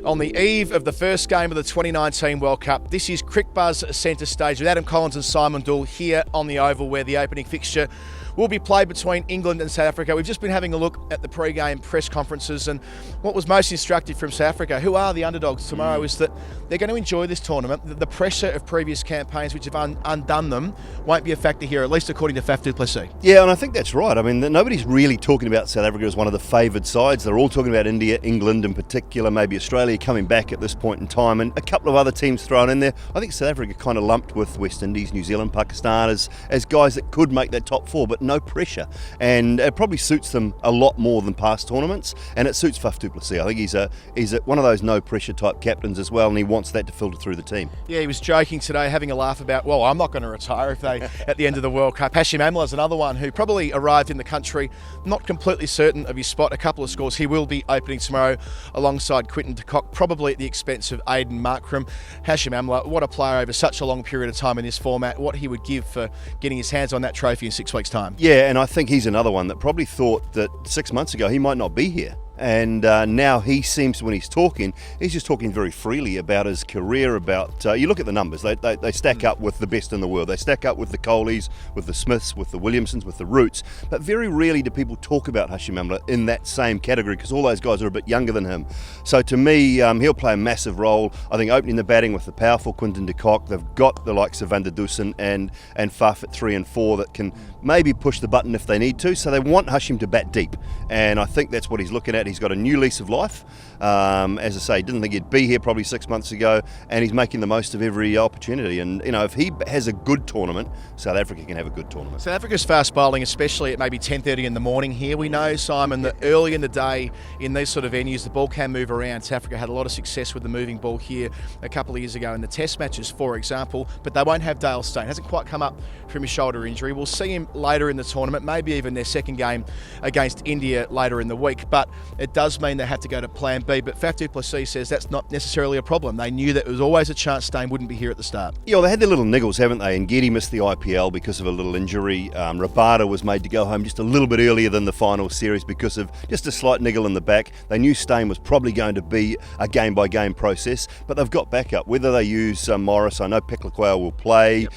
On the eve of the first game of the 2019 World Cup, this is Crickbuzz Centerstage with Adam Collins and Simon Doull here on the Oval, where the opening fixture will be played between England and South Africa. We've just been having a look at the pre-game press conferences, and what was most instructive from South Africa, who are the underdogs tomorrow, is that they're going to enjoy this tournament. The pressure of previous campaigns, which have undone them, won't be a factor here, at least according to Faf du Plessis. Yeah, and I think that's right. I mean, nobody's really talking about South Africa as one of the favoured sides. They're all talking about India, England in particular, maybe Australia coming back at this point in time, and a couple of other teams thrown in there. I think South Africa kind of lumped with West Indies, New Zealand, Pakistan as guys that could make that top four, but no pressure. And it probably suits them a lot more than past tournaments, and it suits Faf du Plessis. I think he's one of those no pressure type captains as well, and he wants that to filter through the team. Yeah, he was joking today, having a laugh about, well, I'm not going to retire if they at the end of the World Cup. Hashim Amla is another one who probably arrived in the country not completely certain of his spot. A couple of scores. He will be opening tomorrow alongside Quinton de Kock, probably at the expense of Aiden Markram. Hashim Amla, what a player over such a long period of time in this format. What he would give for getting his hands on that trophy in 6 weeks' time. Yeah, and I think he's another one that probably thought that 6 months ago he might not be here. And now he seems, when he's talking, he's just talking very freely about his career, about, you look at the numbers, they stack up with the best in the world. They stack up with the Kohlis, with the Smiths, with the Williamsons, with the Roots. But very rarely do people talk about Hashim Amla in that same category, because all those guys are a bit younger than him. So to me, he'll play a massive role. I think opening the batting with the powerful Quinton de Kock. They've got the likes of Van der Dussen and Faf at 3 and 4 that can maybe push the button if they need to. So they want Hashim to bat deep. And I think that's what he's looking at. He's got a new lease of life. As I say, didn't think he'd be here probably 6 months ago, and he's making the most of every opportunity. And, you know, if he has a good tournament, South Africa can have a good tournament. South Africa's fast bowling, especially at maybe 10:30 in the morning here. We know, Simon, that early in the day in these sort of venues, the ball can move around. South Africa had a lot of success with the moving ball here a couple of years ago in the test matches, for example, but they won't have Dale Steyn. Hasn't quite come up from his shoulder injury. We'll see him later in the tournament, maybe even their second game against India later in the week, but it does mean they have to go to plan B. But Faf du Plessis says that's not necessarily a problem. They knew that there was always a chance Steyn wouldn't be here at the start. Yeah, well, they had their little niggles, haven't they? And Getty missed the IPL because of a little injury. Rabada was made to go home just a little bit earlier than the final series because of just a slight niggle in the back. They knew Steyn was probably going to be a game-by-game process, but they've got backup. Whether they use Morris, I know Peklaquao will play. Yep.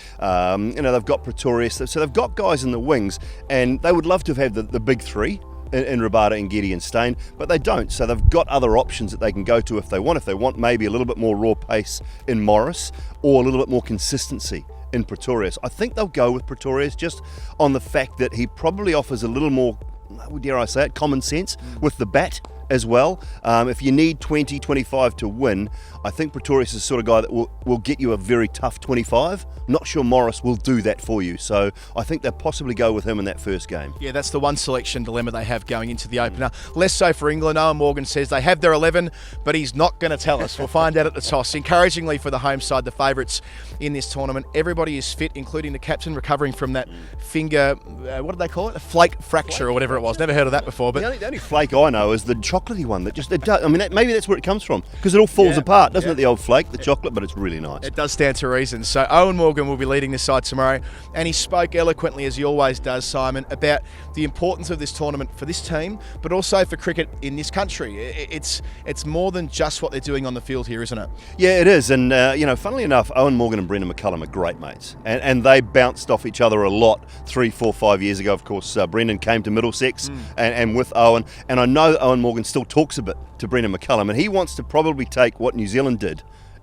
They've got Pretorius, so they've got guys in the wings, and they would love to have had the big three in Rabada and Getty and Steyn, but they don't. So they've got other options that they can go to if they want. If they want maybe a little bit more raw pace in Morris or a little bit more consistency in Pretorius. I think they'll go with Pretorius just on the fact that he probably offers a little more, dare I say it, common sense with the bat as well. If you need 20, 25 to win, I think Pretorius is the sort of guy that will get you a very tough 25. Not sure Morris will do that for you. So I think they'll possibly go with him in that first game. Yeah, that's the one selection dilemma they have going into the opener. Less so for England. Eoin Morgan says they have their 11, but he's not going to tell us. We'll find out at the toss. Encouragingly for the home side, the favourites in this tournament, everybody is fit, including the captain, recovering from that finger, what did they call it? A flake fracture or whatever it was. Never heard of that before. But the only flake I know is the chocolatey one that just, it does, I mean, maybe that's where it comes from, because it all falls apart, doesn't it, the old flake, the chocolate, but it's really nice. It does stand to reason. So Eoin Morgan will be leading this side tomorrow, and he spoke eloquently, as he always does, Simon, about the importance of this tournament for this team, but also for cricket in this country. It's more than just what they're doing on the field here, isn't it? Yeah, it is. And, funnily enough, Eoin Morgan and Brendan McCullum are great mates, and they bounced off each other a lot 3, 4, 5 years ago. Of course, Brendan came to Middlesex and with Eoin, and I know Eoin Morgan still talks a bit to Brendan McCullum, and he wants to probably take what New Zealand did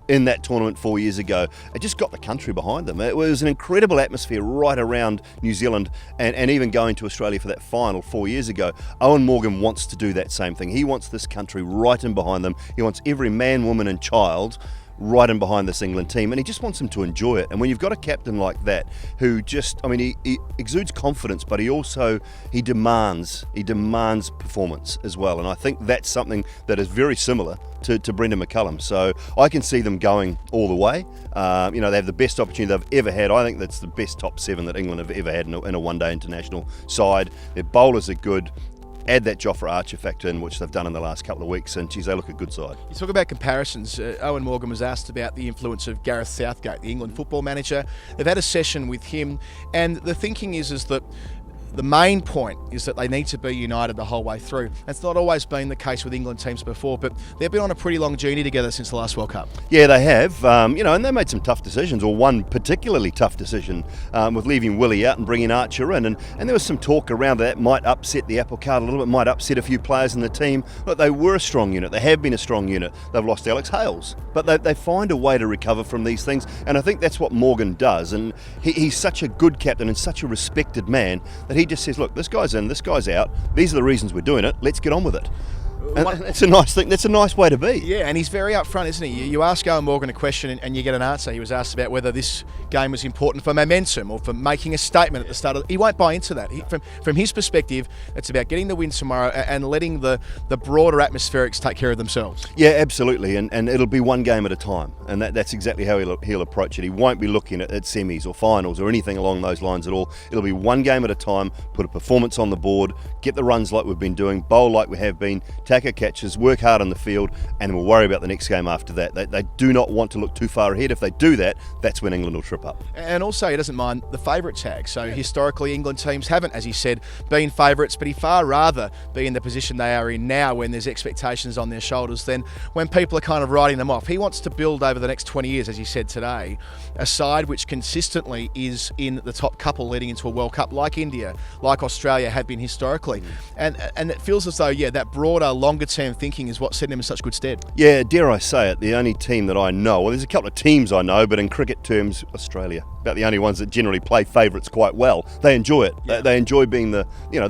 in that tournament 4 years ago. It just got the country behind them. It was an incredible atmosphere right around New Zealand, and even going to Australia for that final 4 years ago. Eoin Morgan wants to do that same thing. He wants this country right in behind them. He wants every man, woman and child right in behind this England team, and he just wants them to enjoy it. And when you've got a captain like that who just, I mean, he exudes confidence, but he demands performance as well, and I think that's something that is very similar to Brendan McCullum. So I can see them going all the way. They have the best opportunity they've ever had. I think that's the best top 7 that England have ever had in a one-day international side. Their bowlers are good. Add that Jofra Archer factor in, which they've done in the last couple of weeks, and geez, they look a good side. You talk about comparisons. Eoin Morgan was asked about the influence of Gareth Southgate, the England football manager. They've had a session with him, and the thinking is that the main point is that they need to be united the whole way through. That's not always been the case with England teams before, but they've been on a pretty long journey together since the last World Cup. Yeah, they have. And they made some tough decisions, or one particularly tough decision with leaving Willie out and bringing Archer in. And there was some talk around that might upset the apple cart a little bit, might upset a few players in the team. But they were a strong unit. They have been a strong unit. They've lost Alex Hales. But they find a way to recover from these things. And I think that's what Morgan does. And he's such a good captain and such a respected man that he just says, look, this guy's in, this guy's out. These are the reasons we're doing it. Let's get on with it. And that's a nice thing. That's a nice way to be. Yeah, and he's very upfront, isn't he? You ask Eoin Morgan a question and you get an answer. He was asked about whether this game was important for momentum or for making a statement at the start. He won't buy into that. From his perspective, it's about getting the win tomorrow and letting the broader atmospherics take care of themselves. Yeah, absolutely. And it'll be one game at a time. And that's exactly how he'll approach it. He won't be looking at semis or finals or anything along those lines at all. It'll be one game at a time, put a performance on the board, get the runs like we've been doing, bowl like we have been, tackle catches, work hard on the field, and we'll worry about the next game after that. They do not want to look too far ahead. If they do that, that's when England will trip up. And also, he doesn't mind the favourite tag. So historically, England teams haven't, as he said, been favourites, but he'd far rather be in the position they are in now when there's expectations on their shoulders than when people are kind of writing them off. He wants to build over the next 20 years, as he said today, a side which consistently is in the top couple leading into a World Cup, like India, like Australia have been historically. And it feels as though, that broader, longer-term thinking is what set him in such good stead. Yeah, dare I say it, the only team that I know, well, there's a couple of teams I know, but in cricket terms, Australia, about the only ones that generally play favourites quite well. They enjoy it. Yeah. They enjoy being the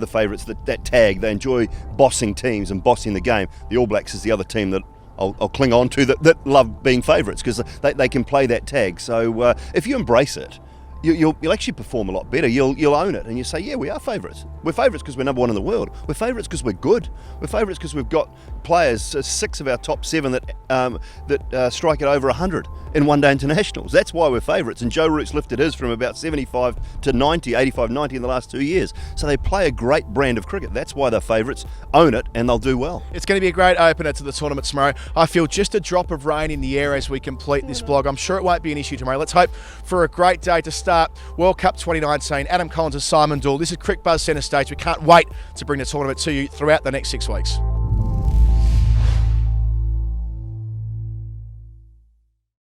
favourites, that tag. They enjoy bossing teams and bossing the game. The All Blacks is the other team that I'll cling on to that love being favourites because they can play that tag. So if you embrace it, you'll actually perform a lot better. You'll own it and you say, yeah, we are favourites. We're favourites because we're number one in the world. We're favourites because we're good. We're favourites because we've got players, 6 of our top 7 that strike it over 100 in one-day internationals. That's why we're favourites. And Joe Root's lifted his from about 75 to 90, 85, 90 in the last 2 years. So they play a great brand of cricket. That's why they're favourites. Own it and they'll do well. It's going to be a great opener to the tournament tomorrow. I feel just a drop of rain in the air as we complete this blog. I'm sure it won't be an issue tomorrow. Let's hope for a great day to start World Cup 2019. Adam Collins and Simon Doull. This is Crick Buzz Centerstage. We can't wait to bring the tournament to you throughout the next 6 weeks.